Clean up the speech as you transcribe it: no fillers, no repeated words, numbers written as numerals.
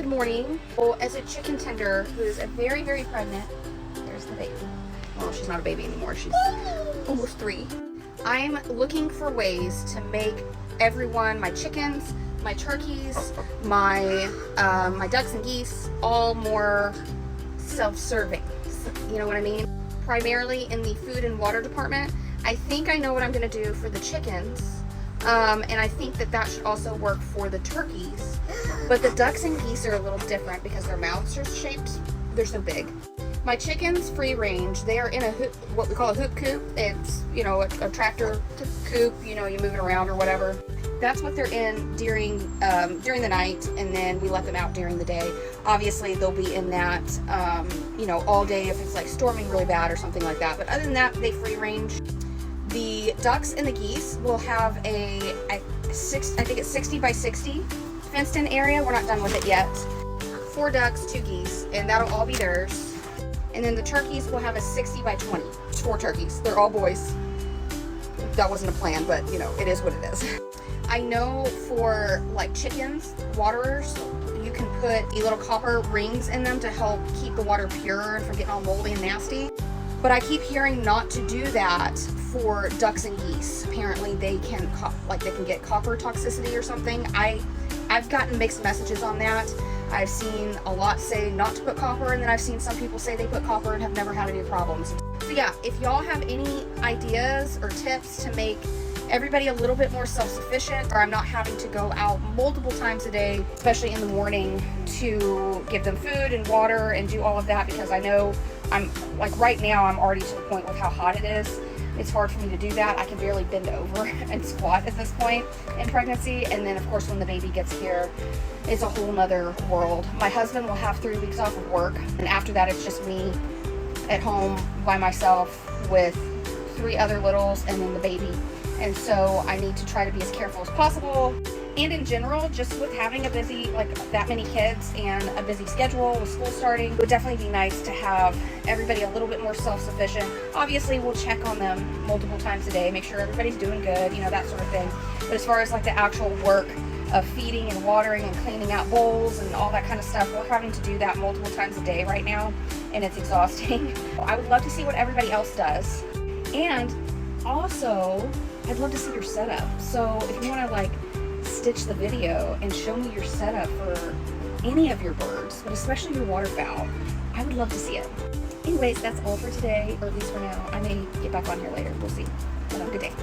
morning. Well, as a chicken tender who is very, very pregnant, there's the baby. Well, she's not a baby anymore. She's almost 3. I'm looking for ways to make everyone, my chickens, my turkeys, my ducks and geese, all more self-serving. You know what I mean? Primarily in the food and water department. I think I know what I'm going to do for the chickens, and I think that should also work for the turkeys. But the ducks and geese are a little different because their mouths are shaped. They're so big. My chickens, free range. They are in a hoop, what we call a hoop coop. It's, you know, a tractor coop. You know, you move it around or whatever. That's what they're in during the night, and then we let them out during the day. Obviously, they'll be in that, you know, all day if it's like storming really bad or something like that. But other than that, they free range. The ducks and the geese will have I think it's 60 by 60 fenced in area. We're not done with it yet. 4 ducks, 2 geese, and that'll all be theirs. And then the turkeys will have a 60 by 20. 4 turkeys. They're all boys. That wasn't a plan, but you know, it is what it is. I know for like chickens, waterers, you can put little copper rings in them to help keep the water pure and from getting all moldy and nasty. But I keep hearing not to do that for ducks and geese. Apparently they can get copper toxicity or something. I've gotten mixed messages on that. I've seen a lot say not to put copper, and then I've seen some people say they put copper and have never had any problems. So yeah, if y'all have any ideas or tips to make everybody a little bit more self-sufficient, or I'm not having to go out multiple times a day, especially in the morning, to give them food and water and do all of that, because I know right now I'm already to the point with how hot it is. It's hard for me to do that. I can barely bend over and squat at this point in pregnancy. And then of course when the baby gets here, it's a whole nother world. My husband will have 3 weeks off of work, and after that it's just me at home by myself with 3 other littles and then the baby. And so I need to try to be as careful as possible. And in general, just with having a busy, like that many kids and a busy schedule with school starting, it would definitely be nice to have everybody a little bit more self-sufficient. Obviously, we'll check on them multiple times a day, make sure everybody's doing good, you know, that sort of thing. But as far as like the actual work of feeding and watering and cleaning out bowls and all that kind of stuff, we're having to do that multiple times a day right now, and it's exhausting. I would love to see what everybody else does. And also, I'd love to see your setup. So if you want to like stitch the video and show me your setup for any of your birds, but especially your waterfowl, I would love to see it. Anyways, that's all for today, or at least for now. I may get back on here later. We'll see. Have a good day.